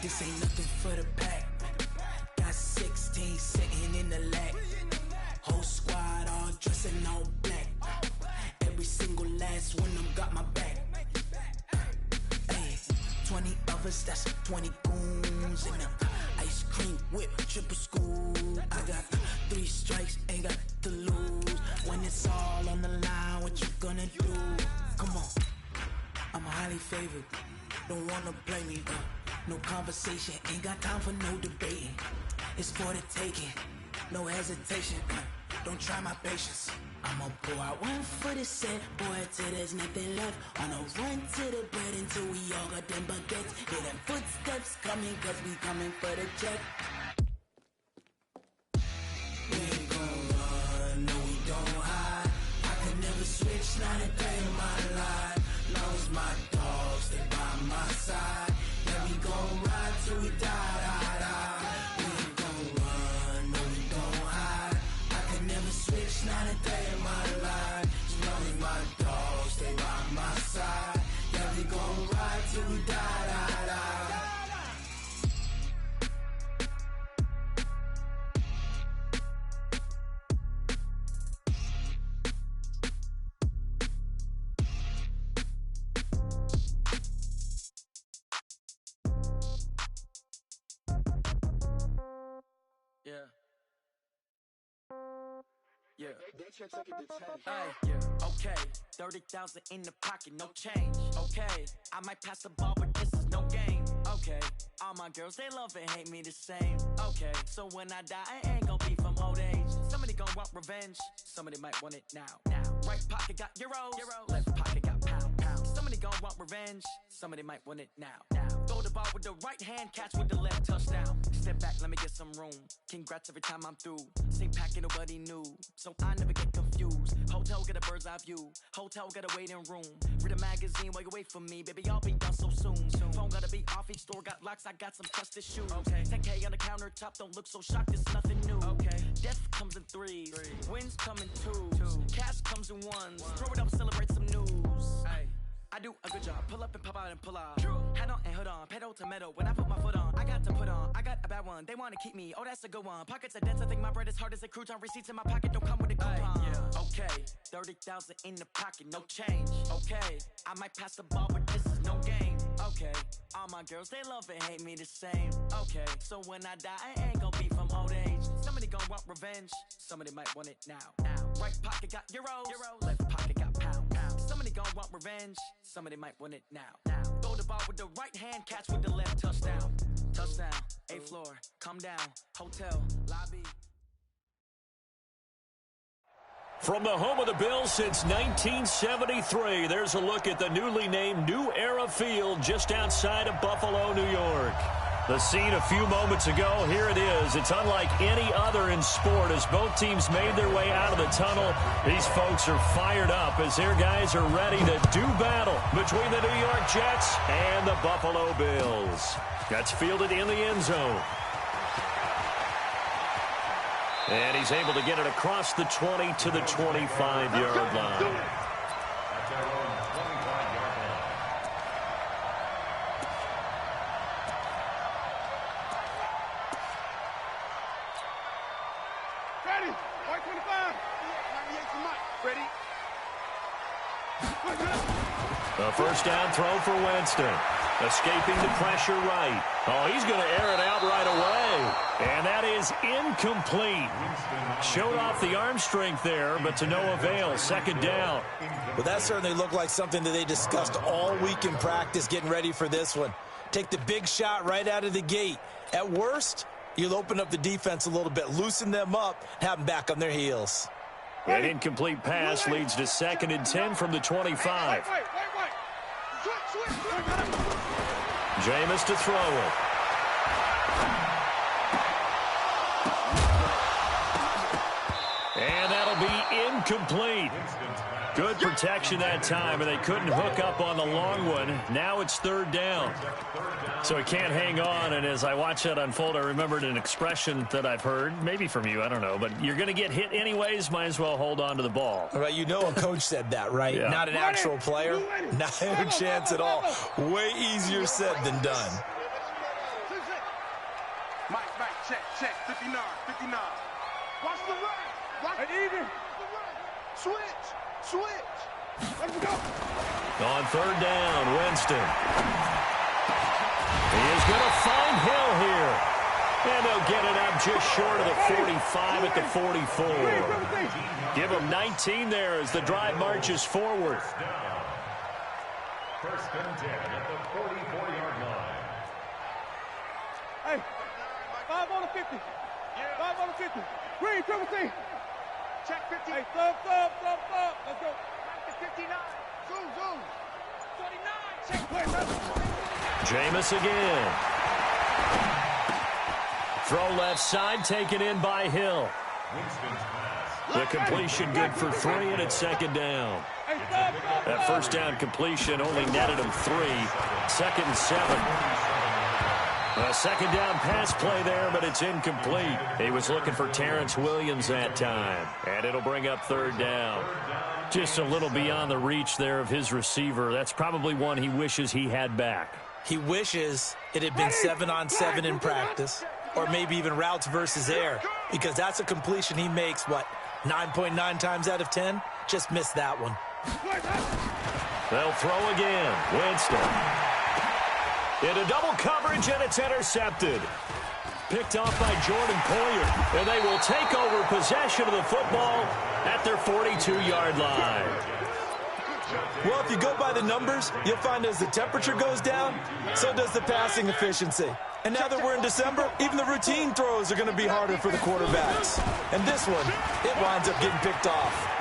This ain't nothing for the pack. Got 16 sitting in the lag. Whole squad all dressing all black. Every single last one of them got my back. Hey, 20 of us, that's 20 goons in them. Ice cream whip, triple school. I got 3 strikes, ain't got to lose. When it's all on the line, what you gonna do? Come on, I'm highly favored. Don't wanna play me, no conversation, ain't got time for no debating. It's for the taking, no hesitation. Don't try my patience. I'ma pour out one for the set, boy, till there's nothing left. On a run to the bread until we all got them baguettes. Hear them footsteps coming, cause we coming for the check. We ain't gon' run, no we don't hide. I could never switch, not a day in my life. Long as my dogs, they by my side. Yeah, we gon' ride till we die, die, die. We ain't gon' run, no we don't hide. I could never switch, not a day in my life. As long as my dogs, they by my side. Yeah, we gon' ride till we die, die, die. Yeah. Okay, 30,000 in the pocket, no change. Okay, I might pass the ball, but this is no game. Okay, all my girls, they love and hate me the same. Okay, so when I die, I ain't gon' be from old age. Somebody gon' want revenge, somebody might want it now. Right pocket got euros, left pocket got pound. Somebody gon' want revenge, somebody might want it now. Throw the ball with the right hand, catch with the left, touchdown. Step back, let me get some room. Congrats every time I'm through. Same packet, nobody knew, so I never get confused. Hotel get a bird's eye view. Hotel get a waiting room. Read a magazine while you wait for me, baby. I'll be done so soon. Phone gotta be off. Each store got locks. I got some trusted shoes. Okay. 10K on the countertop. Don't look so shocked. It's nothing new. Okay. Death comes in threes. Wins come in twos. Cash comes in ones. Throw it up, celebrate some news. Hey. I do a good job. Pull up and pop out and pull out. Head on and hood on. Pedal to metal. When I put my foot on, I got to put on. I got a bad one. They want to keep me. Oh, that's a good one. Pockets are dense. I think my bread is hard as a crouton. Receipts in my pocket don't come with a coupon. Okay. 30,000 in the pocket. No change. Okay. I might pass the ball, but this is no game. Okay. All my girls, they love and hate me the same. Okay. So when I die, I ain't gon' be from old age. Somebody gon' want revenge. Somebody might want it now. Right pocket got euros. Left pocket got pound. Somebody gon' want revenge. Somebody might want it now. Throw the ball with the right hand, catch with the left, touchdown. Touchdown, 8th floor, come down, hotel, lobby. From the home of the Bills since 1973, there's a look at the newly named New Era Field just outside of Buffalo, New York. The scene a few moments ago, here it is. It's unlike any other in sport as both teams made their way out of the tunnel. These folks are fired up as their guys are ready to do battle between the New York Jets and the Buffalo Bills. That's fielded in the end zone. And he's able to get it across the 20 to the 25-yard line. A first down throw for Winston. Escaping the pressure right. Oh, he's going to air it out right away. And that is incomplete. Showed off the arm strength there, but to no avail. Second down. Well, that certainly looked like something that they discussed all week in practice getting ready for this one. Take the big shot right out of the gate. At worst, you'll open up the defense a little bit, loosen them up, have them back on their heels. An incomplete pass leads to 2nd and 10 from the 25. Jameis to throw it. And that'll be incomplete. Good protection that time, and they couldn't hook up on the long one. Now it's 3rd down. So he can't hang on, and as I watch that unfold, I remembered an expression that I've heard, maybe from you, I don't know, but you're going to get hit anyways, might as well hold on to the ball. All right, you know a coach said that, right? Yeah. Not an actual player. Not a chance at all. Way easier said than done. Mike, check. 59. Watch the right. Watch even. Switch. Let's go. On third down, Winston. He is going to find Hill here. And they'll get it up just short of the 45 at the 44. Give him 19 there as the drive marches forward. First and 10 at the 44-yard line. Hey, 5 on the 50. 5 on the 50. Green, triple T. Check 50. Hey, thumb. Let's go. Back to 59. Zoom. 29. Check play. Jameis again. Throw left side, taken in by Hill. The completion good for 3, and it's second down. That first down completion only netted him 3. 2nd and 7. A second down pass play there, but it's incomplete. He was looking for Terrence Williams that time, and it'll bring up third down. Just a little beyond the reach there of his receiver. That's probably one he wishes he had back. He wishes it had been 7-on-7 in practice, or maybe even routes versus air, because that's a completion he makes, 9.9 times out of 10? Just missed that one. They'll throw again. Winston. Into double coverage, and it's intercepted. Picked off by Jordan Poyer, and they will take over possession of the football at their 42-yard line. Well, if you go by the numbers, you'll find as the temperature goes down, so does the passing efficiency. And now that we're in December, even the routine throws are going to be harder for the quarterbacks. And this one, it winds up getting picked off.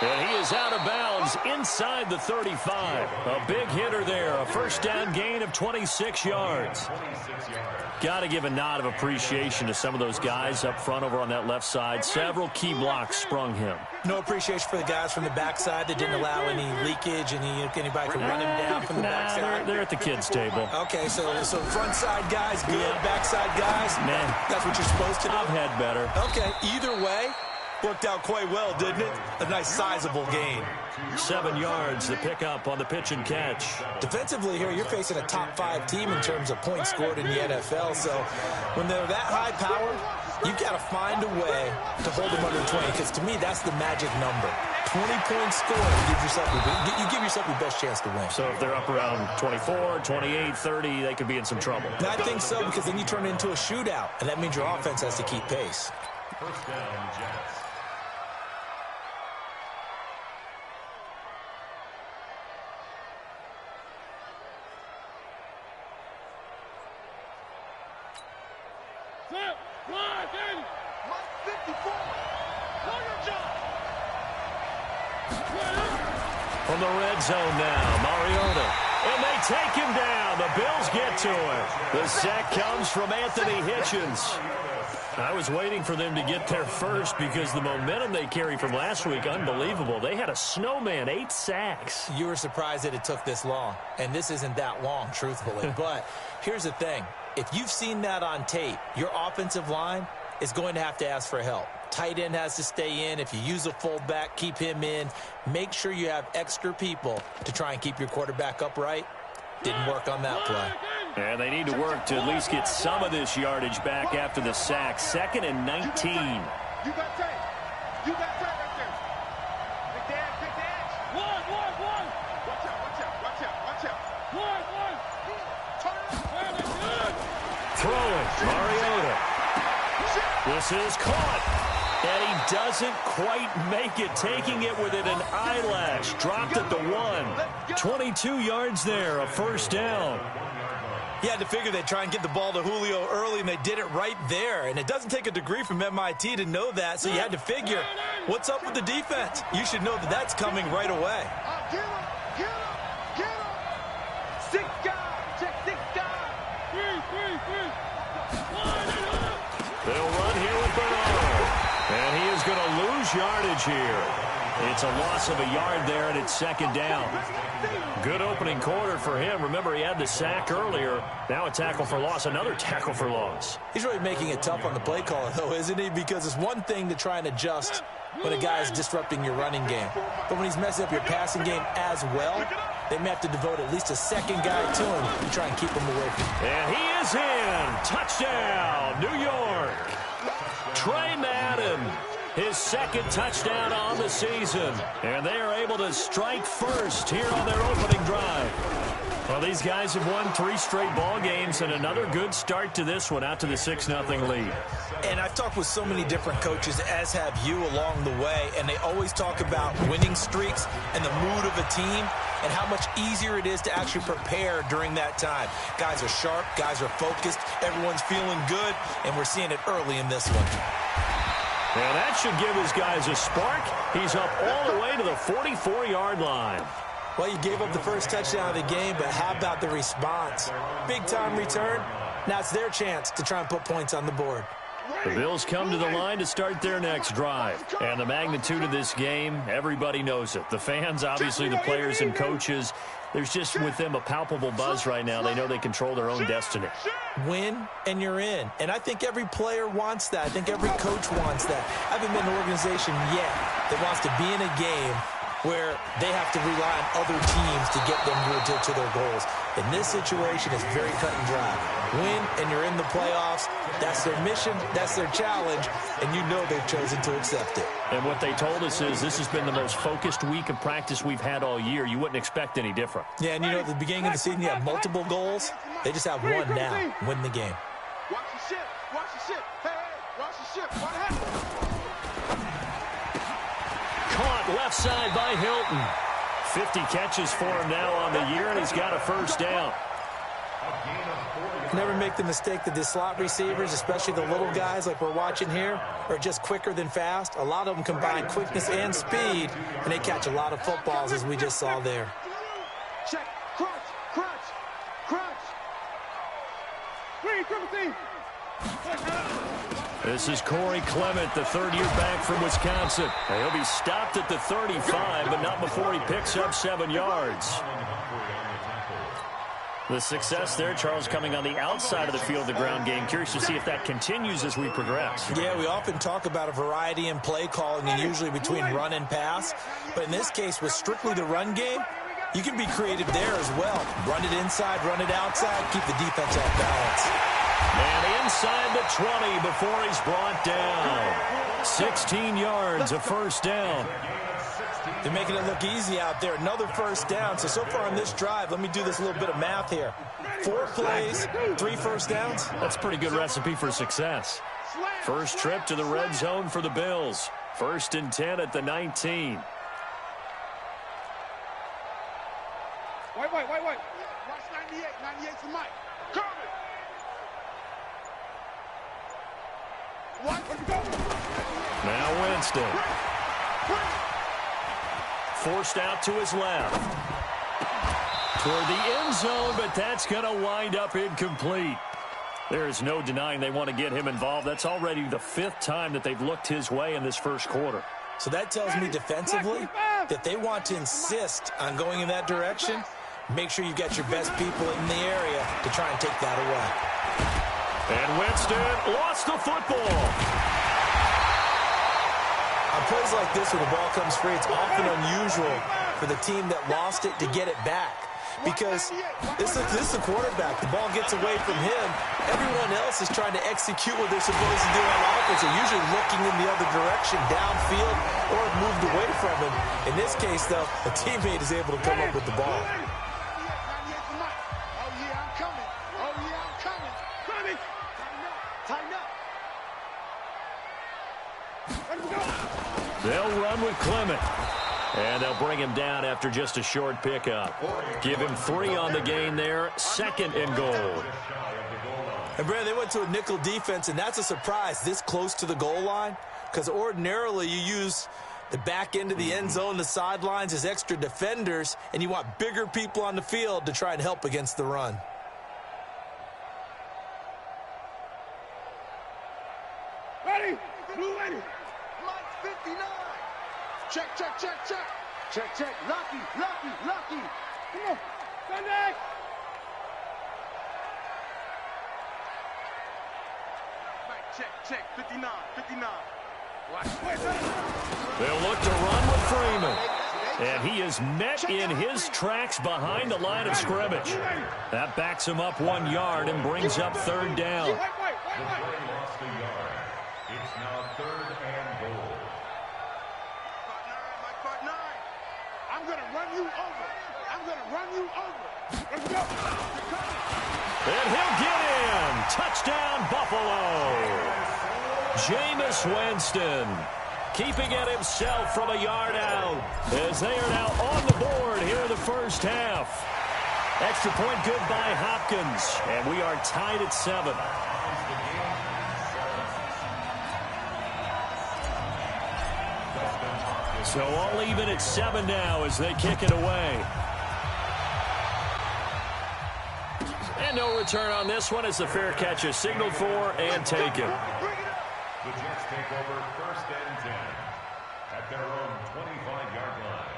And he is out of bounds inside the 35. A big hitter there, a first down gain of 26 yards. Got to give a nod of appreciation to some of those guys up front over on that left side. Several key blocks sprung him. No appreciation for the guys from the backside that didn't allow any leakage, anybody could run him down from the backside. They're at the kids' table. Okay, so front side guys good, backside guys, man, that's what you're supposed to do. I've had better. Okay, either way, worked out quite well, didn't it? A nice sizable gain. 7 yards, the pickup on the pitch and catch. Defensively here, you're facing a top 5 team in terms of points scored in the NFL. So when they're that high powered, you've got to find a way to hold them under 20. Because to me, that's the magic number. 20 points scored, you give yourself your best chance to win. So if they're up around 24, 28, 30, they could be in some trouble. And I think so, because then you turn it into a shootout, and that means your offense has to keep pace. First down, Jets. From the red zone now, Mariota. And they take him down. The Bills get to him. The sack comes from Anthony Hitchens. I was waiting for them to get there first because the momentum they carry from last week, unbelievable. They had a snowman, 8 sacks. You were surprised that it took this long, and this isn't that long, truthfully. But here's the thing. If you've seen that on tape, your offensive line is going to have to ask for help. Tight end has to stay in. If you use a fullback, keep him in. Make sure you have extra people to try and keep your quarterback upright. Didn't work on that play. And they need to work to at least get some of this yardage back after the sack. 2nd and 19. You got tape. You got tape right there. Big dash. One. Watch out. One. Throwing. Mariota. This is caught. And he doesn't quite make it, taking it within an eyelash. Dropped at the 1. 22 yards there, a first down. You had to figure they'd try and get the ball to Julio early, and they did it right there. And it doesn't take a degree from MIT to know that, so you had to figure, what's up with the defense? You should know that that's coming right away. Get him. 6 guys. Check 6 guys. 3. They'll run here with Bernard. And he is going to lose yardage here. It's a loss of a yard there, and it's 2nd down. Good opening quarter for him. Remember, he had the sack earlier. Now a tackle for loss, another tackle for loss. He's really making it tough on the play caller, though, isn't he? Because it's one thing to try and adjust when a guy is disrupting your running game. But when he's messing up your passing game as well, they may have to devote at least a second guy to him to try and keep him away from him. And he is in. Touchdown, New York. Trey Madden, his second touchdown on the season. And they are able to strike first here on their opening drive. Well, these guys have won 3 straight ball games and another good start to this one out to the 6-0 lead. And I've talked with so many different coaches, as have you along the way, and they always talk about winning streaks and the mood of a team and how much easier it is to actually prepare during that time. Guys are sharp, guys are focused, everyone's feeling good, and we're seeing it early in this one. And that should give his guys a spark. He's up all the way to the 44-yard line. Well, you gave up the first touchdown of the game, but how about the response? Big-time return. Now it's their chance to try and put points on the board. The Bills come to the line to start their next drive. And the magnitude of this game, everybody knows it. The fans, obviously the players and coaches, there's just with them a palpable buzz right now. They know they control their own destiny. Win, and you're in. And I think every player wants that. I think every coach wants that. I haven't been in an organization yet that wants to be in a game where they have to rely on other teams to get them to their goals. In this situation, it's very cut and dry. Win, and you're in the playoffs. That's their mission. That's their challenge. And you know they've chosen to accept it. And what they told us is this has been the most focused week of practice we've had all year. You wouldn't expect any different. Yeah, and you know, at the beginning of the season, you have multiple goals. They just have one now. Win the game. Watch the ship. Watch the ship. Hey, watch the ship. What happened? Caught left side by Hilton. 50 catches for him now on the year, and he's got a first down. Never make the mistake that the slot receivers, especially the little guys like we're watching here, are just quicker than fast. A lot of them combine quickness and speed, and they catch a lot of footballs, as we just saw there. Check. Crunch. Crunch. Crunch. Green, triple team. This is Corey Clement, the third-year back from Wisconsin. He'll be stopped at the 35, but not before he picks up 7 yards. The success there, Charles, coming on the outside of the field, the ground game. Curious to see if that continues as we progress. Yeah, we often talk about a variety in play calling and usually between run and pass. But in this case, with strictly the run game, you can be creative there as well. Run it inside, run it outside, keep the defense off balance. And inside the 20 before he's brought down. 16 yards, a first down. They're making it look easy out there. Another first down. So far on this drive, let me do this little bit of math here. 4 plays, 3 first downs. That's a pretty good recipe for success. First trip to the red zone for the Bills. 1st and 10 at the 19. Wait. Watch 98. 98 for Mike. Coming. Now Winston. Forced out to his left. Toward the end zone, but that's going to wind up incomplete. There is no denying they want to get him involved. That's already the 5th time that they've looked his way in this first quarter. So that tells me defensively that they want to insist on going in that direction. Make sure you've got your best people in the area to try and take that away. And Winston lost the football. On plays like this where the ball comes free, it's often unusual for the team that lost it to get it back. Because this is a quarterback. The ball gets away from him. Everyone else is trying to execute what they're supposed to do on offense. They're usually looking in the other direction, downfield, or moved away from him. In this case, though, a teammate is able to come up with the ball. They'll run with Clement. And they'll bring him down after just a short pickup. Give him 3 on the gain there. 2nd and goal. And, Brad, they went to a nickel defense, and that's a surprise this close to the goal line. Because ordinarily you use the back end of the end zone, the sidelines as extra defenders, and you want bigger people on the field to try and help against the run. Ready? Blue ready. Mike 59. Check. Lucky. Come on. Sunday. Mike, check. 59. Watch. They'll look to run with Freeman. And he is met in his tracks behind the line of scrimmage. That backs him up 1 yard and brings up third down. The play lost a yard. It's now 3rd and goal. Part 9. I'm going to run you over. I'm going to run you over. Let's go. And he'll get in. Touchdown, Buffalo. Jameis Winston keeping it himself from a yard out as they are now on the board here in the first half. Extra point good by Hopkins, and we are tied at 7. So all even at 7 now as they kick it away. And no return on this one as the fair catch is signaled for and taken. The Jets take over 1st and 10 at their own 25-yard line.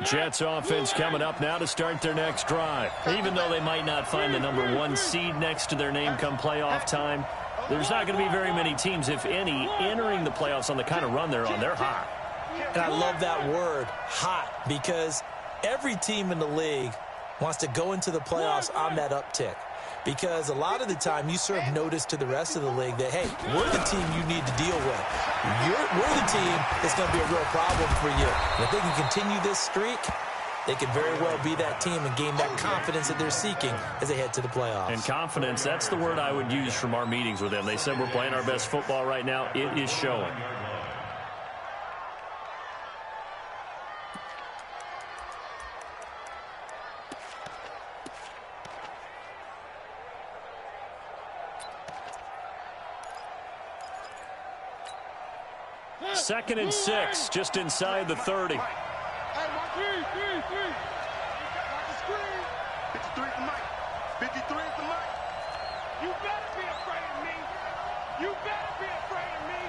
Jets offense coming up now to start their next drive. Even though they might not find the number 1 seed next to their name come playoff time, there's not going to be very many teams, if any, entering the playoffs on the kind of run they're on. They're hot. And I love that word, hot, because every team in the league wants to go into the playoffs on that uptick. Because a lot of the time you serve notice to the rest of the league that, hey, we're the team you need to deal with. We're the team that's going to be a real problem for you. And if they can continue this streak, they could very well be that team and gain that confidence that they're seeking as they head to the playoffs. And confidence, that's the word I would use from our meetings with them. They said we're playing our best football right now. It is showing. Second and 6, just inside the 30. Hey, watch three. Watch the screen. 53 is the mic. 53 is the mic. You better be afraid of me. You better be afraid of me.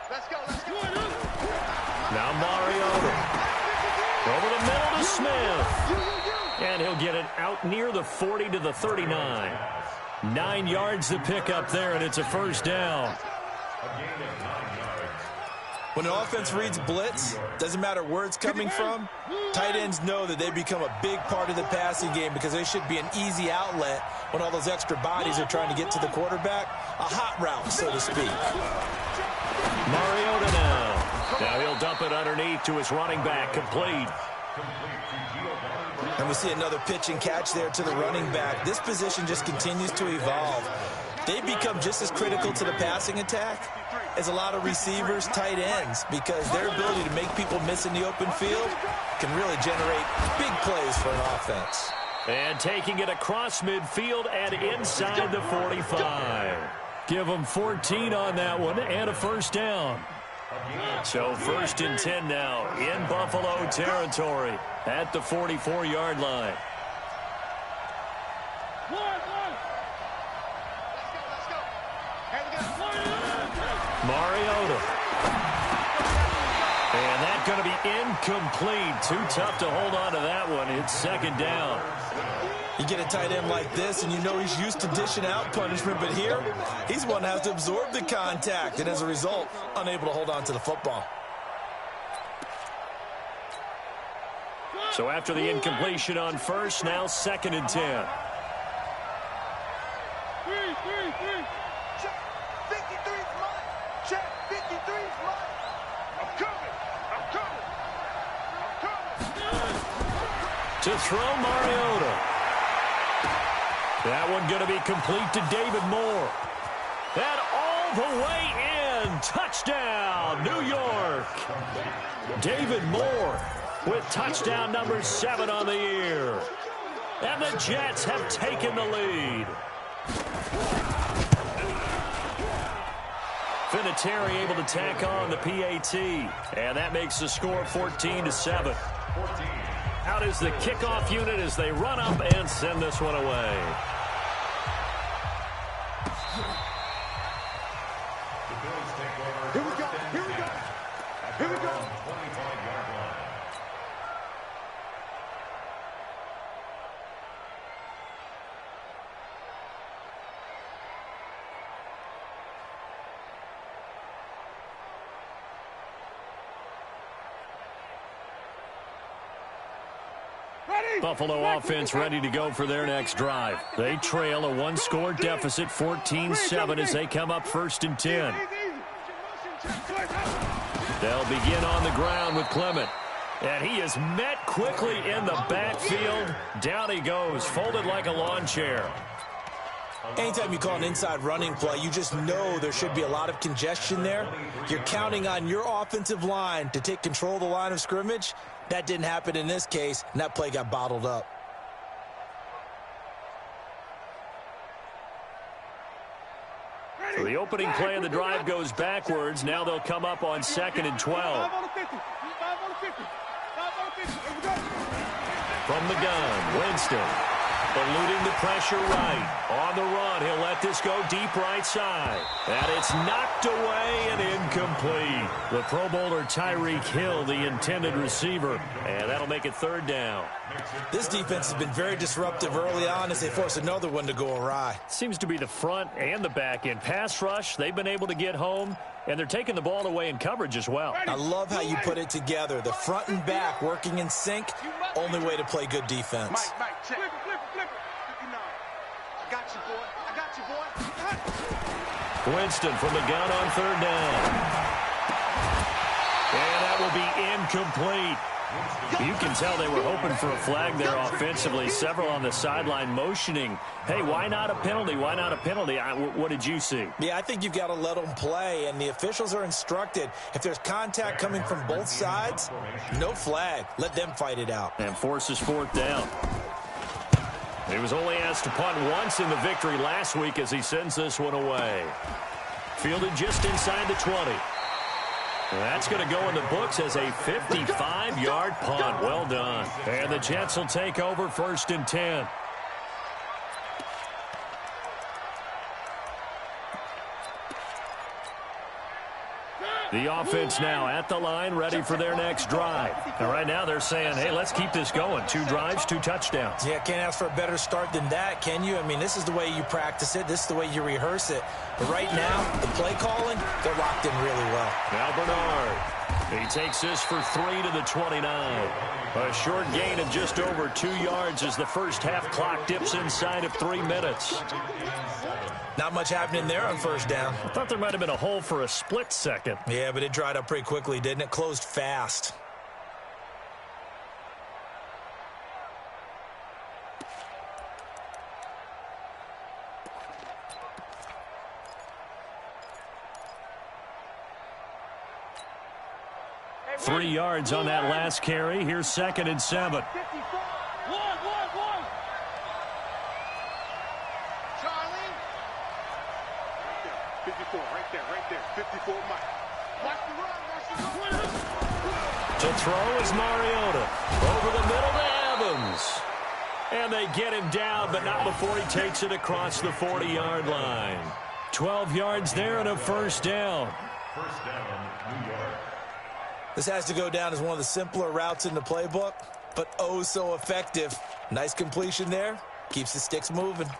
Let's go. Now Mariota. Over the middle to Smith. And he'll get it out near the 40 to the 39. 9 yards to pick up there, and it's a first down. When an offense reads blitz, doesn't matter where it's coming from, tight ends know that they become a big part of the passing game because they should be an easy outlet when all those extra bodies are trying to get to the quarterback. A hot route, so to speak. Mariota now. Now he'll dump it underneath to his running back, complete. And we see another pitch and catch there to the running back. This position just continues to evolve. They become just as critical to the passing attack as a lot of receivers, tight ends, because their ability to make people miss in the open field can really generate big plays for an offense. And taking it across midfield and inside the 45. Give them 14 on that one and a first down. So 1st and 10 now in Buffalo territory at the 44-yard line. Mariota. And that's going to be incomplete. Too tough to hold on to that one. It's second down. You get a tight end like this, and you know he's used to dishing out punishment, but here, he's one that has to absorb the contact, and as a result, unable to hold on to the football. So after the incompletion on first, now 2nd and 10. Three. Check. 53's mine. Check. 53's mine. I'm coming. To throw Mariota. That one going to be complete to David Moore. And all the way in. Touchdown, New York. David Moore with touchdown number 7 on the year. And the Jets have taken the lead. Vinatieri able to tack on the PAT. And that makes the score 14-7. Out is the kickoff unit as they run up and send this one away. The Bills take Buffalo offense ready to go for their next drive. They trail a one-score deficit, 14-7, as they come up 1st and 10. They'll begin on the ground with Clement. And he is met quickly in the backfield. Down he goes, folded like a lawn chair. Anytime you call an inside running play, you just know there should be a lot of congestion there. You're counting on your offensive line to take control of the line of scrimmage. That didn't happen in this case, and that play got bottled up. So the opening play of the drive goes backwards. Now they'll come up on 2nd and 12. From the gun, Winston. Eluding the pressure right. On the run, he'll let this go deep right side. And it's knocked away and incomplete. The Pro Bowler Tyreek Hill, the intended receiver. And that'll make it 3rd down. This defense has been very disruptive early on as they force another one to go awry. Seems to be the front and the back end. Pass rush, they've been able to get home. And they're taking the ball away in coverage as well. I love how you put it together. The front and back working in sync. Only way to play good defense. Mike, check. Flip it. 59. I got you, boy. Winston from the gun on 3rd down. And that will be incomplete. You can tell they were hoping for a flag there offensively. Several on the sideline motioning, hey, why not a penalty? Why not a penalty? What did you see? Yeah, I think you've got to let them play, and the officials are instructed. If there's contact coming from both sides, no flag. Let them fight it out. And forces 4th down. He was only asked to punt once in the victory last week as he sends this one away. Fielded just inside the 20. That's going to go in the books as a 55-yard punt. Well done. And the Jets will take over 1st and 10. The offense now at the line, ready for their next drive. And right now they're saying, hey, let's keep this going. 2 drives, 2 touchdowns. Yeah, can't ask for a better start than that, can you? I mean, this is the way you practice it. This is the way you rehearse it. But right now, the play calling, they're locked in really well. Now Bernard. He takes this for 3 to the 29. A short gain of just over 2 yards as the first half clock dips inside of 3 minutes. Not much happening there on 1st down. I thought there might have been a hole for a split second. Yeah, but it dried up pretty quickly, didn't it? Closed fast. Hey, 3 yards on that last carry. Here's 2nd and 7. Right there. 54, Mike. Watch the run. To throw is Mariota. Over the middle to Evans. And they get him down, but not before he takes it across the 40-yard line. 12 yards there and a 1st down. 1st down, New York. This has to go down as one of the simpler routes in the playbook, but oh so effective. Nice completion there. Keeps the sticks moving.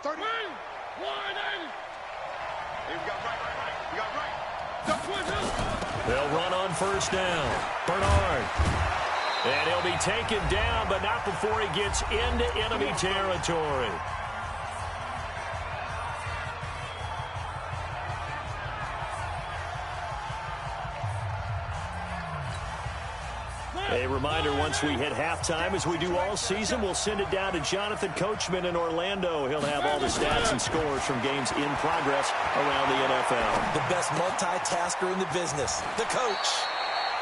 30. 180. We got right. They'll run on 1st down. Bernard. And he'll be taken down, but not before he gets into enemy territory. A reminder, once we hit halftime, as we do all season, we'll send it down to Jonathan Coachman in Orlando. He'll have all the stats and scores from games in progress around the NFL. The best multitasker in the business, the coach.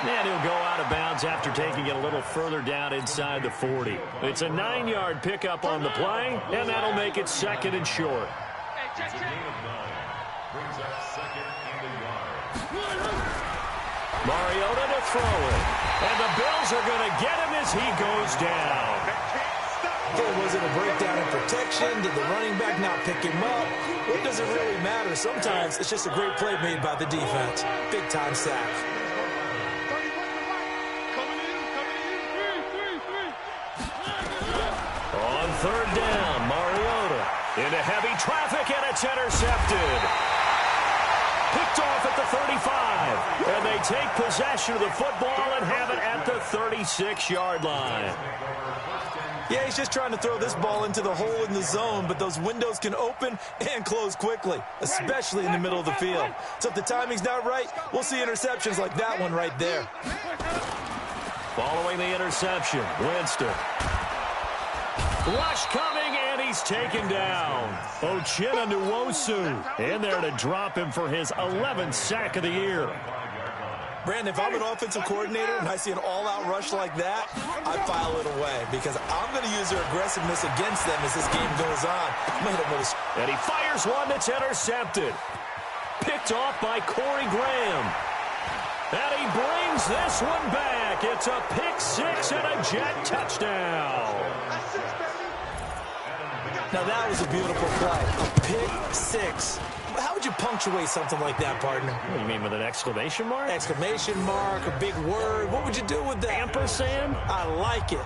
And he'll go out of bounds after taking it a little further down inside the 40. It's a 9-yard pickup on the play, and that'll make it 2nd and short. It's a gain of 9. Brings up 2nd and a yard. Mariota to throw it. And the Bills are going to get him as he goes down. Was it a breakdown in protection? Did the running back not pick him up? It doesn't really matter. Sometimes it's just a great play made by the defense. Big-time sack. On 3rd down, Mariota into heavy traffic, and it's intercepted. Picked off at the 35. And they take possession of the football and have it at the 36-yard line. Yeah, he's just trying to throw this ball into the hole in the zone, but those windows can open and close quickly, especially in the middle of the field. So if the timing's not right, we'll see interceptions like that one right there. Following the interception, Winston. Rush coming, and he's taken down. Uchenna Nwosu in there to drop him for his 11th sack of the year. Brandon, if I'm an offensive coordinator and I see an all-out rush like that, I file it away because I'm going to use their aggressiveness against them as this game goes on. I'm going to hit them with a... And he fires one that's intercepted. Picked off by Corey Graham. And he brings this one back. It's a pick six and a Jet touchdown. Now that was a beautiful play. A pick six. How would you punctuate something like that, partner? What do you mean, with an exclamation mark? Exclamation mark, a big word. What would you do with that? Ampersand? I like it.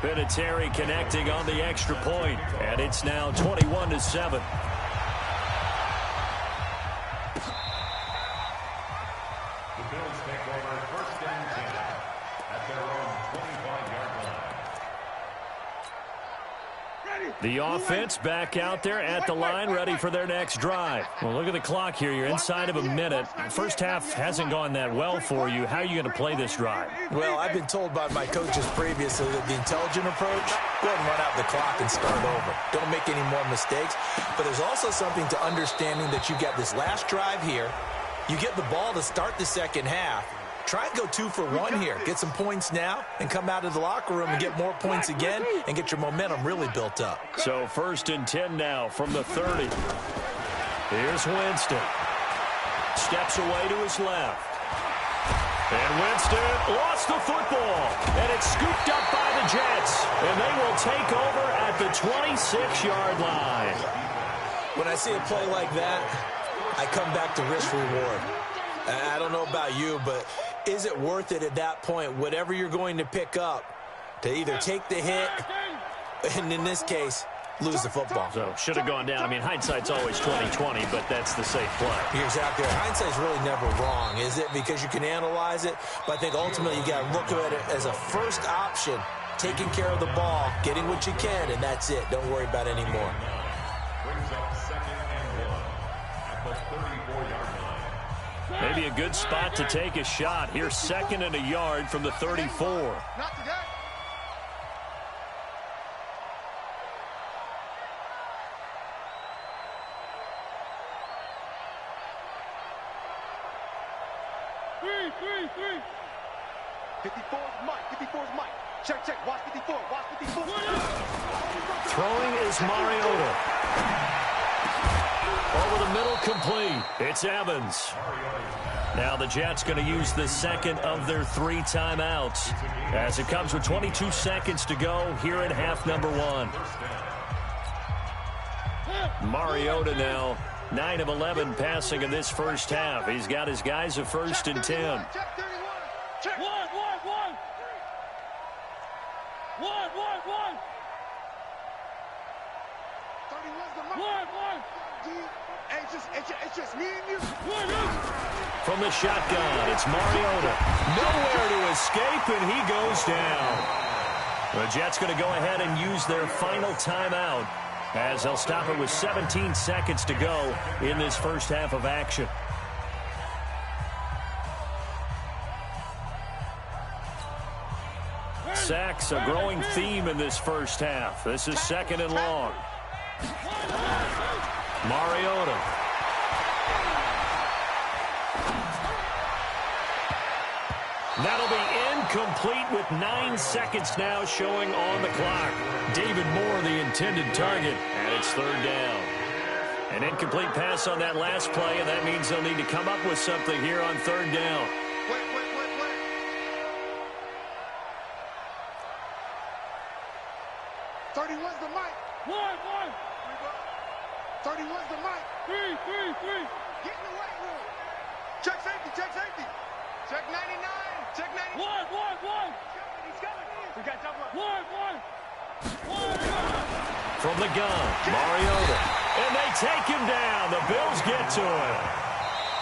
Vinatieri connecting on the extra point, and it's now 21-7. The Bills take over 1st and 10 at their own 25-yard line. The offense back out there at the line, ready for their next drive. Well, look at the clock here. You're inside of a minute. First half hasn't gone that well for you. How are you going to play this drive? Well, I've been told by my coaches previously that the intelligent approach, go ahead and run out the clock and start over. Don't make any more mistakes. But there's also something to understanding that you got this last drive here. You get the ball to start the second half. Try and go 2 for 1 here. Get some points now and come out of the locker room and get more points again and get your momentum really built up. So 1st and 10 now from the 30. Here's Winston. Steps away to his left. And Winston lost the football. And it's scooped up by the Jets. And they will take over at the 26-yard line. When I see a play like that, I come back to risk reward. I don't know about you, but is it worth it at that point, whatever you're going to pick up, to either take the hit, and in this case, lose the football? So, should have gone down. I mean, hindsight's always 20/20, but that's the safe play. You're exactly right. Hindsight's really never wrong, is it? Because you can analyze it, but I think ultimately you got to look at it as a first option, taking care of the ball, getting what you can, and that's it. Don't worry about any more. Brings up 2nd and 1 at the 34-yard line. Maybe a good spot to take a shot. Here's 2nd and a yard from the 34. Not today. Three. 54 is Mike. Check. Watch 54. Throwing is Mariota. Over the middle, complete. It's Evans. Now the Jets going to use the second of their 3 timeouts as it comes with 22 seconds to go here in half number 1. Mariota now 9 of 11 passing in this first half. He's got his guys a 1st and 10. Check. One. It's just me and you. From the shotgun, it's Mariota. Nowhere to escape, and he goes down. The Jets going to go ahead and use their final timeout as they'll stop it with 17 seconds to go in this first half of action. Sacks, a growing theme in this first half. This is 2nd and long. Mariota. That'll be incomplete with 9 seconds now showing on the clock. David Moore, the intended target, and it's 3rd down. An incomplete pass on that last play, and that means they'll need to come up with something here on 3rd down. Wait. 31's the mic. One. 31's the mic. Three. Get in the weight room. Check safety. Check 99. Check 99. One. He's coming. We got double up. One. From the gun, Mariota. And they take him down. The Bills get to him.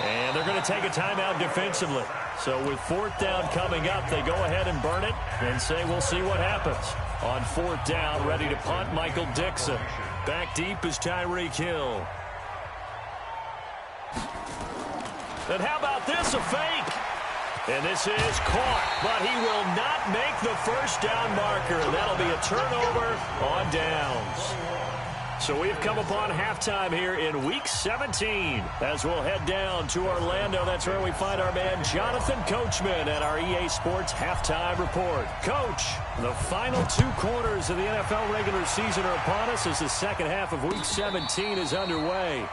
And they're going to take a timeout defensively. So with 4th down coming up, they go ahead and burn it and say we'll see what happens. On 4th down, ready to punt, Michael Dixon. Back deep is Tyreek Hill. And how about this, a fake? And this is caught, but he will not make the first down marker. That'll be a turnover on downs. So we've come upon halftime here in Week 17. As we'll head down to Orlando, that's where we find our man Jonathan Coachman at our EA Sports Halftime Report. Coach, the final 2 quarters of the NFL regular season are upon us as the second half of Week 17 is underway.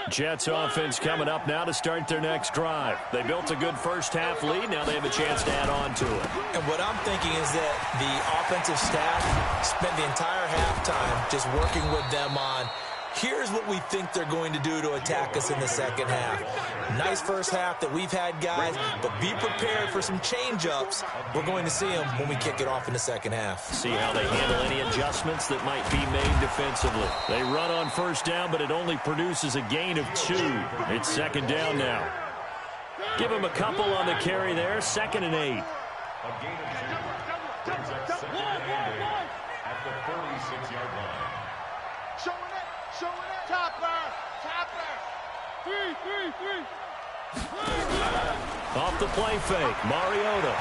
Jets offense coming up now to start their next drive. They built a good first half lead. Now they have a chance to add on to it. And what I'm thinking is that the offensive staff spent the entire halftime just working with them on, here's what we think they're going to do to attack us in the second half. Nice first half that we've had, guys, but be prepared for some change-ups. We're going to see them when we kick it off in the second half. See how they handle any adjustments that might be made defensively. They run on first down, but it only produces a gain of 2. It's second down now. Give them a couple on the carry there. 2nd and 8. A gain of 2 brings up 2nd and 8 at the 46-yard line. Showing it. Topper. 3. Off the play fake, Mariota.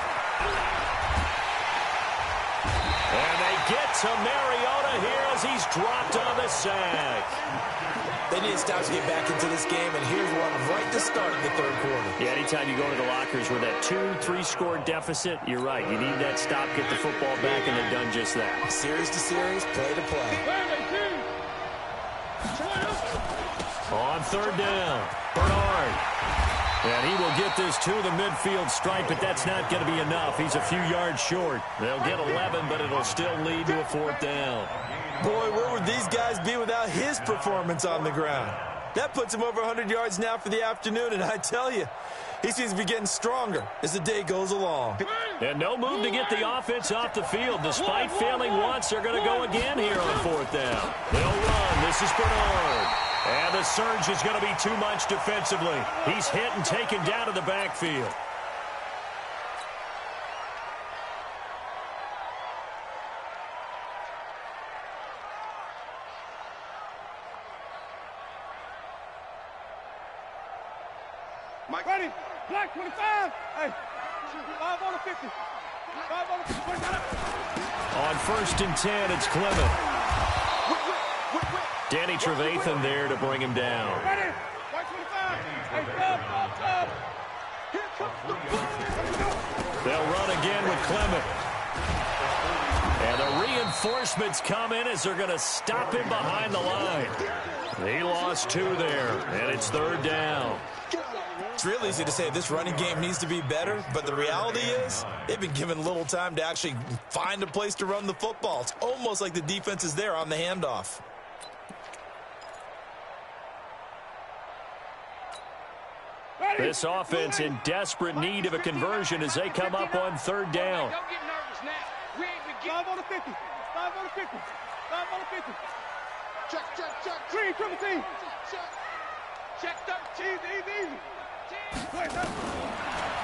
And they get to Mariota here as he's dropped on the sack. They need to stop to get back into this game, and here's one right to start in the 3rd quarter. Yeah, anytime you go to the lockers with that 2-3 score deficit, you're right. You need that stop, get the football back, and they've done just that. Series to series, play to play. On 3rd down, Bernard. And he will get this to the midfield stripe, but that's not going to be enough. He's a few yards short. They'll get 11, but it'll still lead to a 4th down. Boy, where would these guys be without his performance on the ground? That puts him over 100 yards now for the afternoon, and I tell you, he seems to be getting stronger as the day goes along. And no move to get the offense off the field. Despite failing once, they're going to go again here on 4th down. They'll run. This is Bernard. And the surge is going to be too much defensively. He's hit and taken down to the backfield. Mike. Ready. Black 25. Hey. 5 on the 50. 5 on the 50. On 1st and 10, it's Clement. Danny Trevathan there to bring him down. Ready. Black 25. Hey, They'll run again with Clement. And the reinforcements come in as they're going to stop him behind the line. He lost 2 there, and it's 3rd down. It's real easy to say this running game needs to be better, but the reality is they've been given little time to actually find a place to run the football. It's almost like the defense is there on the handoff. This offense in desperate need of a conversion as they come up on 3rd down. Don't get nervous now. We ain't been 5 on the 50. 5 on the 50. 5 on the 50. Check. 3, triple team. Check 13. Easy.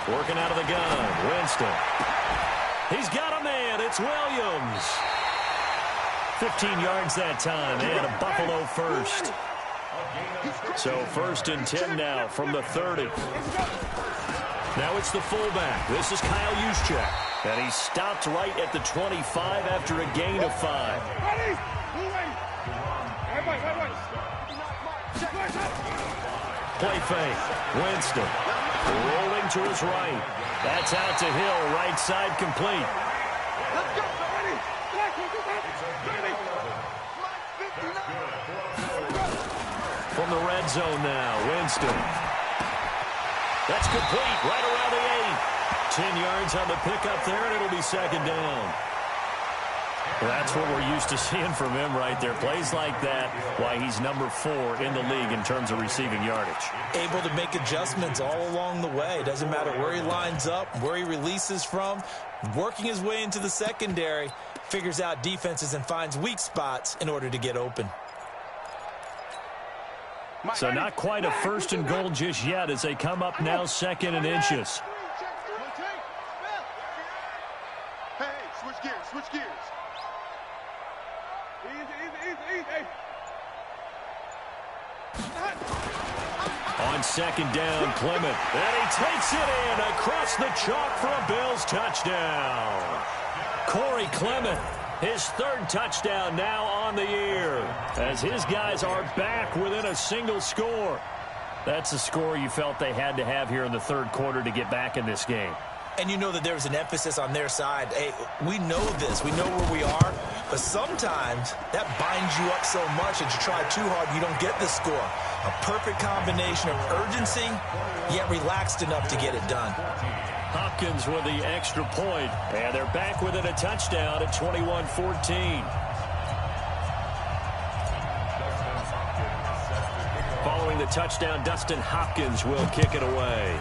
Working out of the gun, Winston. He's got a man. It's Williams. 15 yards that time, and a Buffalo first. So 1st and 10 now from the 30. Now it's the fullback. This is Kyle Juszczyk. And he stopped right at the 25 after a gain of 5. Play fake. Winston rolling to his right. That's out to Hill, right side complete. From the red zone now, Winston. That's complete, right around the 8. 10 yards on the pickup there, and it'll be second down. That's what we're used to seeing from him right there. Plays like that, why he's number 4 in the league in terms of receiving yardage. Able to make adjustments all along the way. Doesn't matter where he lines up, where he releases from. Working his way into the secondary, figures out defenses and finds weak spots in order to get open. So not quite a first and goal just yet as they come up now second and inches. Hey, switch gears, switch gears. Easy. On second down, Clement. And he takes it in across the chalk for a Bills touchdown. Corey Clement, his 3rd touchdown now on the year, as his guys are back within a single score. That's a score you felt they had to have here in the 3rd quarter to get back in this game. And you know that there was an emphasis on their side. Hey, we know this. We know where we are. But sometimes that binds you up so much that you try too hard, you don't get the score. A perfect combination of urgency, yet relaxed enough to get it done. Hopkins with the extra point, and they're back within a touchdown at 21-14. Following the touchdown, Dustin Hopkins will kick it away.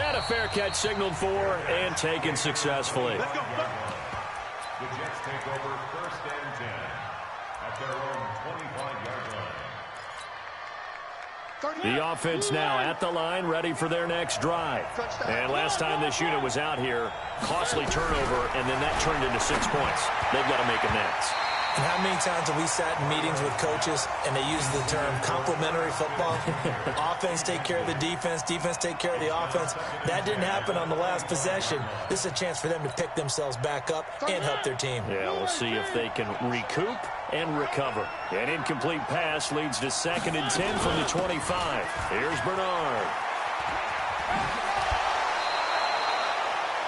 And a fair catch signaled for and taken successfully. The Jets take over 1st and 10 at their own 25-yard line. The offense now at the line, ready for their next drive. And last time this unit was out here, costly turnover, and then that turned into 6 points. They've got to make amends. And how many times have we sat in meetings with coaches and they use the term complementary football? Offense take care of the defense, defense take care of the offense. That didn't happen on the last possession. This is a chance for them to pick themselves back up and help their team. Yeah, we'll see if they can recoup and recover. An incomplete pass leads to 2nd and 10 from the 25. Here's Bernard.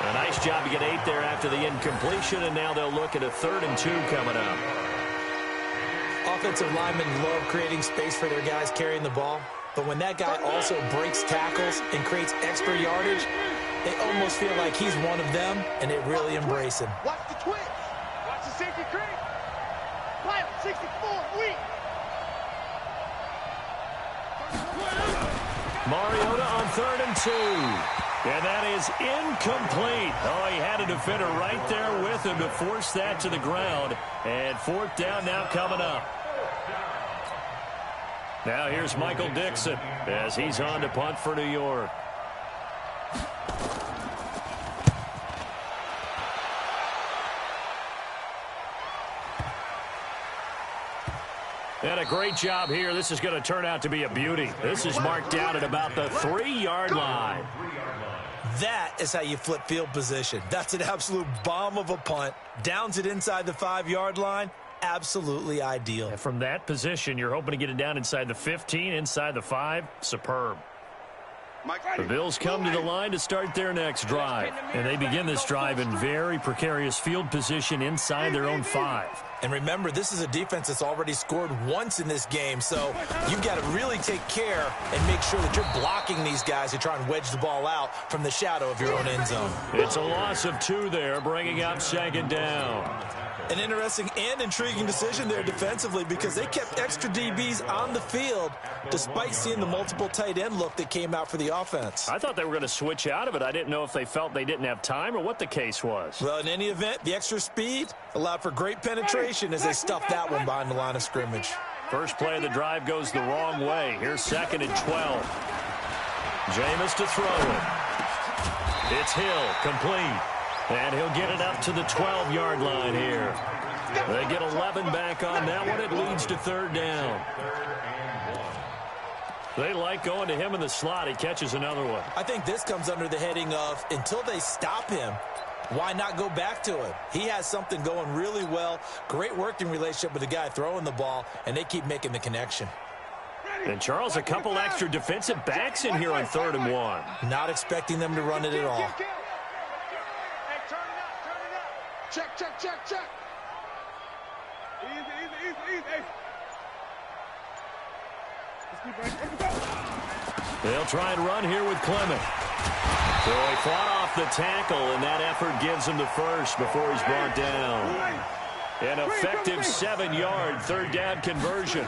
A nice job to get 8 there after the incompletion, and now they'll look at a 3rd and 2 coming up. Offensive linemen love creating space for their guys carrying the ball, but when that guy also breaks tackles and creates extra yardage, they almost feel like he's one of them, and they really embrace him. Watch the twitch. Watch the safety creep. Pilot 64, weak. Mariota on 3rd and 2. And that is incomplete. Oh, he had a defender right there with him to force that to the ground. And 4th down now coming up. Now here's Michael Dixon as he's on to punt for New York. And a great job here. This is going to turn out to be a beauty. This is marked down at about the 3-yard line. That is how you flip field position. That's an absolute bomb of a punt. Downs it inside the 5-yard line. Absolutely ideal. And from that position, you're hoping to get it down inside the 15, inside the 5. Superb. The Bills come to the line to start their next drive. And they begin this drive in very precarious field position inside their own 5. And remember, this is a defense that's already scored once in this game, so you've got to really take care and make sure that you're blocking these guys who try and wedge the ball out from the shadow of your own end zone. It's a loss of 2 there, bringing up 2nd down. An interesting and intriguing decision there defensively because they kept extra DBs on the field despite seeing the multiple tight end look that came out for the offense. I thought they were going to switch out of it. I didn't know if they felt they didn't have time or what the case was. Well, in any event, the extra speed allowed for great penetration as they stuffed that one behind the line of scrimmage. First play of the drive goes the wrong way. Here's 2nd and 12. Jameis to throw it. It's Hill, complete. And he'll get it up to the 12-yard line here. They get 11 back on that one. It leads to 3rd down. They like going to him in the slot. He catches another one. I think this comes under the heading of until they stop him, why not go back to him? He has something going really well. Great working relationship with the guy throwing the ball, and they keep making the connection. And, Charles, a couple extra defensive backs in here on 3rd and 1. Not expecting them to run it at all. Check. Easy. They'll try and run here with Clement. So he fought off the tackle, and that effort gives him the first before he's brought down. An effective 7-yard third down conversion.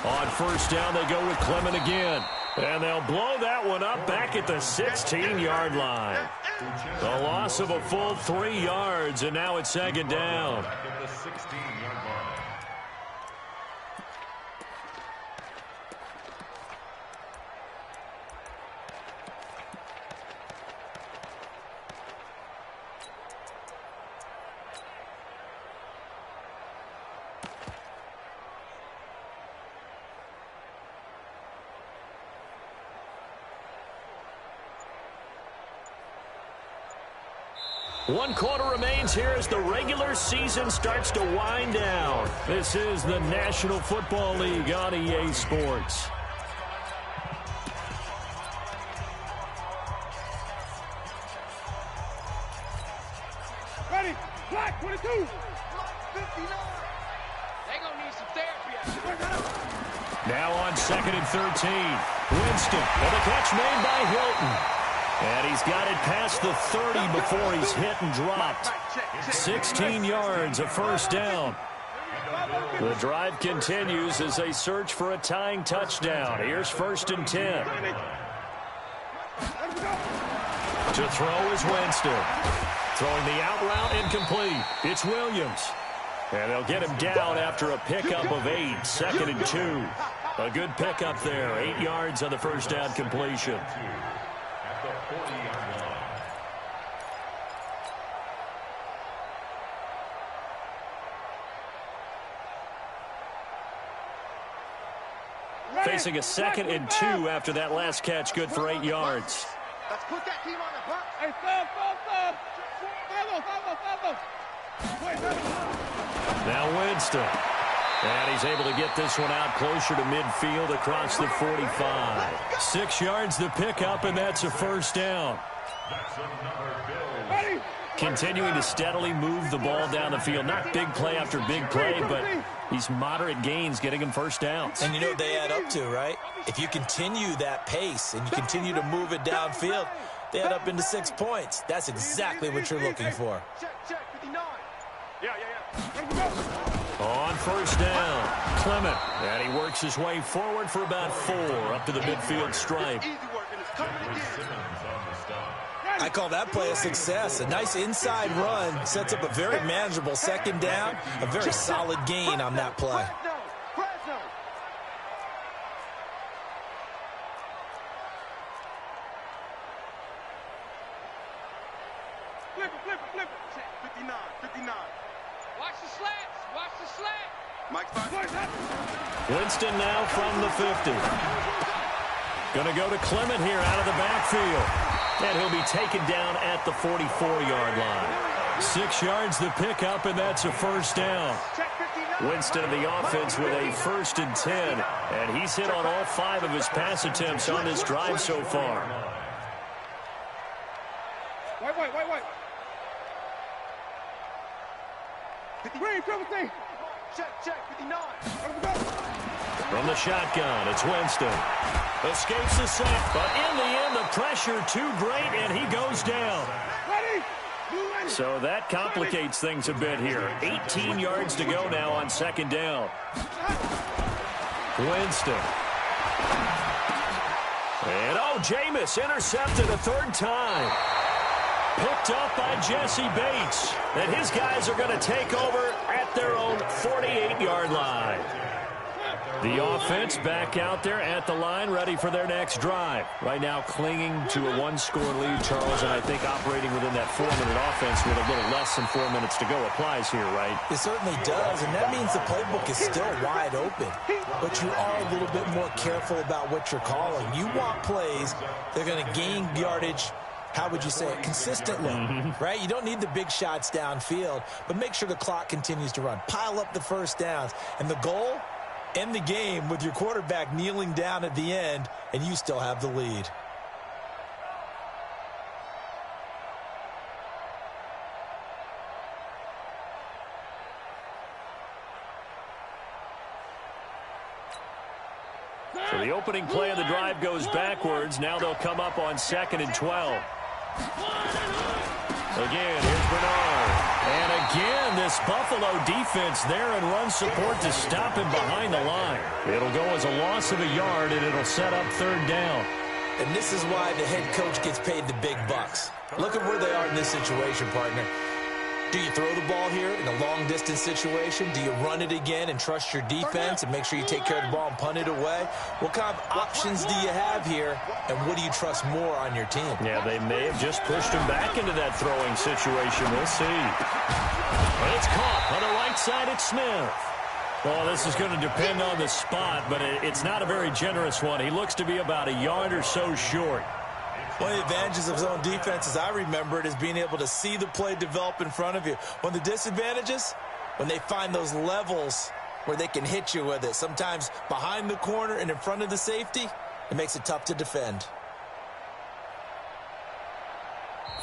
On first down, they go with Clement again. And they'll blow that one up back at the 16-yard line. The loss of a full 3 yards, and now it's second down. Back at the 16-yard line. One quarter remains here as the regular season starts to wind down. This is the National Football League on EA Sports. Ready, black, 22. 59. They gonna need some therapy. Now on 2nd and 13. Winston, and the catch made by Hilton. And he's got it past the 30 before he's hit and dropped. 16 yards, a first down. The drive continues as they search for a tying touchdown. Here's 1st and 10. To throw is Winston. Throwing the out route incomplete. It's Williams. And they'll get him down after a pickup of 8. 2nd and 2. A good pickup there. 8 yards on the first down completion. At the 40-yard line. Facing a 2nd and 2 after that last catch, good for 8 yards. Let's put that team on the box. Hey, stop. Now Winston. And he's able to get this one out closer to midfield across the 45. 6 yards the pickup, and that's a first down. That's another Bills. Continuing to steadily move the ball down the field. Not big play after big play, but these moderate gains getting him first downs. And you know what they add up to, right? If you continue that pace and you continue to move it downfield, they add up into 6 points. That's exactly what you're looking for. Check, 59. Yeah. On first down, Clement. And he works his way forward for about 4 up to the midfield stripe. Easy work, and it's coming again. Simmons on the stop. I call that play a success. A nice inside run sets up a very manageable second down, a very solid gain on that play. Fresno. Flip it. Check, 59. Watch the slant. Mike's Winston now from the 50. Going to go to Clement here out of the backfield. And he'll be taken down at the 44-yard line. 6 yards the pickup, and that's a first down. Winston of the offense with a 1st and 10. And he's hit on all 5 of his pass attempts on this drive so far. Wait. Green, 17. Check, 59. From the shotgun, it's Winston. Escapes the sack, but in the end, the pressure too great, and he goes down. Ready. So that complicates things a bit here. 18 yards to go now on second down. Winston. And Jameis intercepted a 3rd time. Picked up by Jesse Bates. And his guys are going to take over at their own 48-yard line. The offense back out there at the line, ready for their next drive. Right now clinging to a 1-score lead, Charles, and I think operating within that 4-minute offense with a little less than 4 minutes to go applies here, right? It certainly does, and that means the playbook is still wide open. But you are a little bit more careful about what you're calling. You want plays that are going to gain yardage, how would you say it, consistently, right? You don't need the big shots downfield, but make sure the clock continues to run. Pile up the first downs. And the goal, end the game with your quarterback kneeling down at the end, and you still have the lead. So the opening play of the drive goes backwards. Now they'll come up on 2nd and 12. Again, here's Bernard. And again, this Buffalo defense there in run support to stop him behind the line. It'll go as a loss of a yard, and it'll set up 3rd down. And this is why the head coach gets paid the big bucks. Look at where they are in this situation, partner. Do you throw the ball here in a long-distance situation? Do you run it again and trust your defense and make sure you take care of the ball and punt it away? What kind of options do you have here, and what do you trust more on your team? Yeah, they may have just pushed him back into that throwing situation. We'll see. But it's caught on the right side. It's Smith. Well, this is going to depend on the spot, but it's not a very generous one. He looks to be about a yard or so short. One of the advantages of zone defense, as I remember it, is being able to see the play develop in front of you. One of the disadvantages, when they find those levels where they can hit you with it, sometimes behind the corner and in front of the safety, it makes it tough to defend.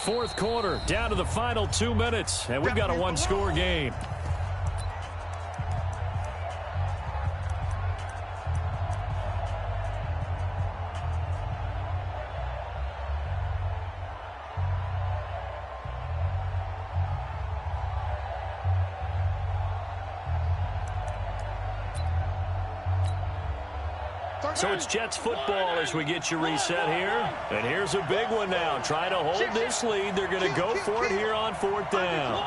4th quarter, down to the final 2 minutes, and we've got a one-score game. So it's Jets football as we get you reset here. And here's a big one now. Trying to hold this lead. They're going to go for it here on 4th down.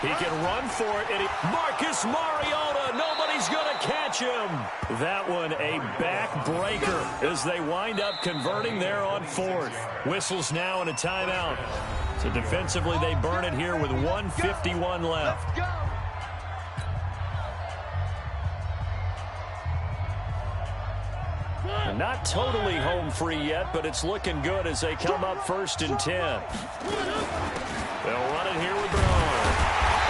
He can run for it. And Marcus Mariota. Nobody's going to catch him. That one a backbreaker as they wind up converting there on 4th. Whistles now and a timeout. So defensively, they burn it here with 1:51 left. Not totally home free yet, but it's looking good as they come up 1st and 10. They'll run it here with Bernard.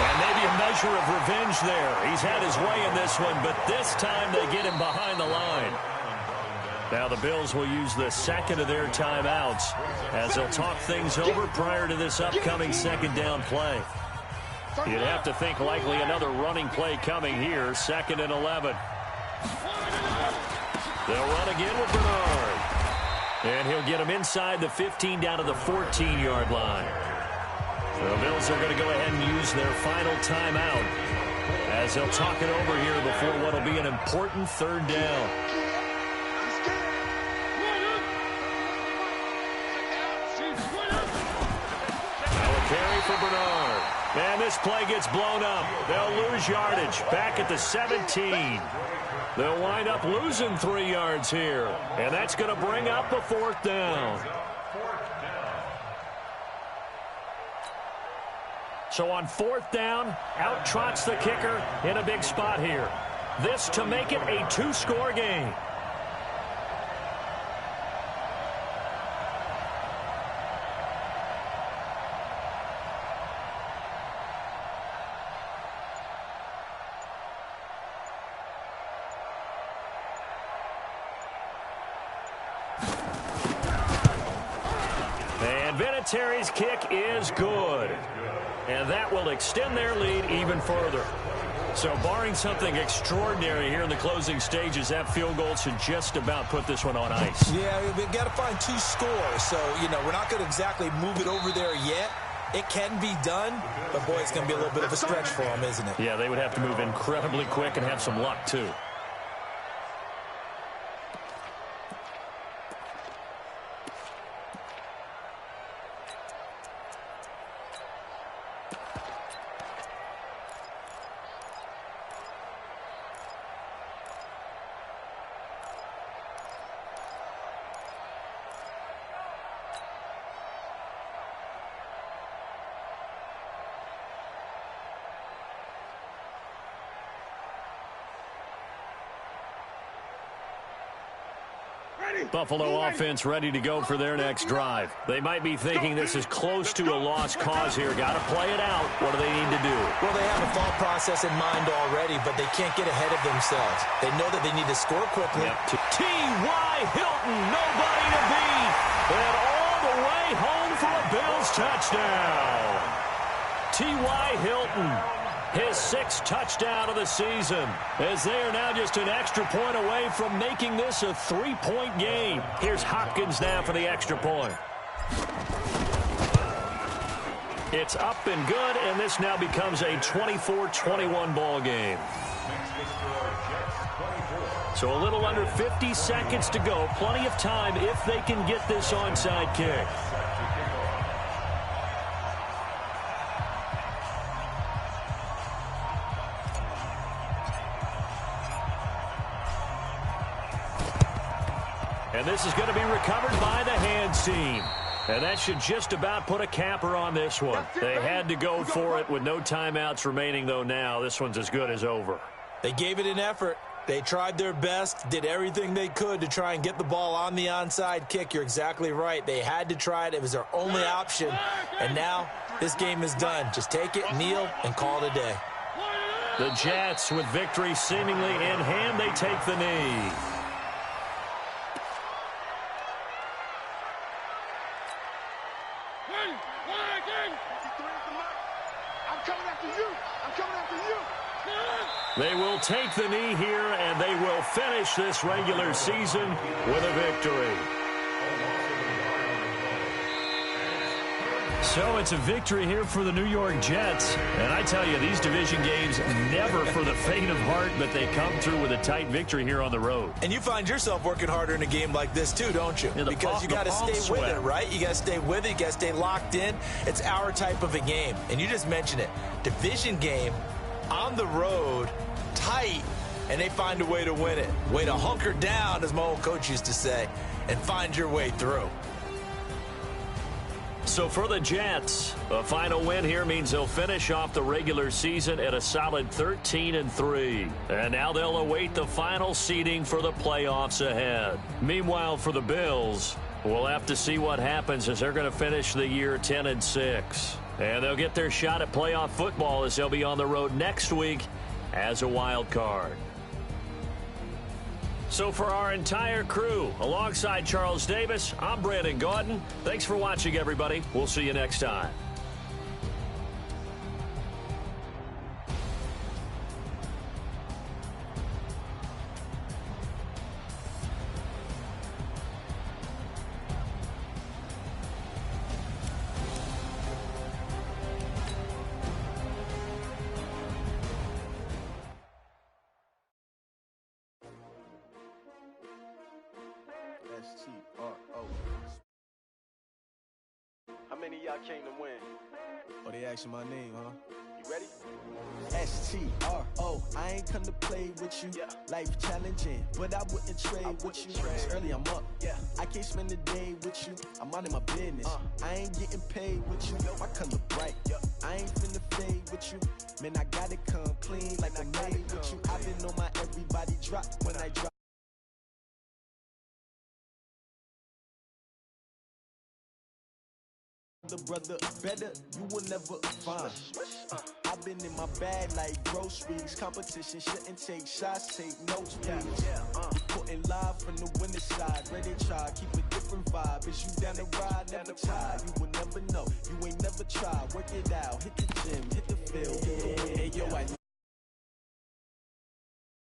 And maybe a measure of revenge there. He's had his way in this one, but this time they get him behind the line. Now the Bills will use the 2nd of their timeouts as they'll talk things over prior to this upcoming 2nd down play. You'd have to think likely another running play coming here, 2nd and 11. They'll run again with Bernard. And he'll get him inside the 15 down to the 14-yard line. The Bills are going to go ahead and use their final timeout as they'll talk it over here before what will be an important 3rd down. Carry for Bernard. And this play gets blown up. They'll lose yardage back at the 17. They'll wind up losing 3 yards here. And that's going to bring up a 4th down. So on 4th down, out trots the kicker in a big spot here. This to make it a 2-score game. Vinatieri's kick is good. And that will extend their lead even further. So barring something extraordinary here in the closing stages, that field goal should just about put this one on ice. Yeah, we've got to find 2 scores. So, we're not going to exactly move it over there yet. It can be done, but boy, it's going to be a little bit of a stretch for them, isn't it? Yeah, they would have to move incredibly quick and have some luck, too. Buffalo offense ready to go for their next drive. They might be thinking this is close to a lost cause here. Got to play it out. What do they need to do? Well, they have a thought process in mind already, but they can't get ahead of themselves. They know that they need to score quickly. T.Y. Hilton, nobody to beat. And all the way home for a Bills touchdown. T.Y. Hilton, his 6th touchdown of the season, as they are now just an extra point away from making this a 3-point game. Here's Hopkins now for the extra point. It's up and good, and this now becomes a 24-21 ball game. So a little under 50 seconds to go. Plenty of time if they can get this onside kick. And this is going to be recovered by the hands team. And that should just about put a capper on this one. They had to go for it with no timeouts remaining, though now. This one's as good as over. They gave it an effort. They tried their best, did everything they could to try and get the ball on the onside kick. You're exactly right. They had to try it. It was their only option. And now this game is done. Just take it, kneel, and call it a day. The Jets, with victory seemingly in hand, they take the knee. They will take the knee here, and they will finish this regular season with a victory. So it's a victory here for the New York Jets. And I tell you, these division games never for the faint of heart, but they come through with a tight victory here on the road. And you find yourself working harder in a game like this too, don't you? Yeah, because you got to stay with it, right? You got to stay with it. You got to stay locked in. It's our type of a game. And you just mentioned it. Division game on the road, tight, and they find a way to win it. Way to hunker down, as my old coach used to say, and find your way through. So for the Jets, a final win here means they'll finish off the regular season at a solid 13-3. And now they'll await the final seeding for the playoffs ahead. Meanwhile, for the Bills, we'll have to see what happens as they're going to finish the year 10-6. And they'll get their shot at playoff football as they'll be on the road next week as a wild card. So for our entire crew, alongside Charles Davis, I'm Brandon Gaudin. Thanks for watching, everybody. We'll see you next time. S-T-R-O. How many of y'all came to win? Oh, they asking my name, huh? You ready? S-T-R-O. I ain't come to play with you. Yeah. Life challenging, but I wouldn't trade with you. It's early, I'm up. Yeah. I can't spend the day with you. I'm minding my business. I ain't getting paid with you. My color bright. Yeah. I ain't finna fade with you. Man, I gotta come clean like I made with you. I've been on my everybody drop when I drop. The brother better, you will never find. I've been in my bag like groceries. Competition shouldn't take shots, take notes, please. Reporting live from the winning side. Ready to try, keep a different vibe. Is you down the ride, never tired. You will never know, you ain't never tried. Work it out, hit the gym, hit the field. Hey yo, I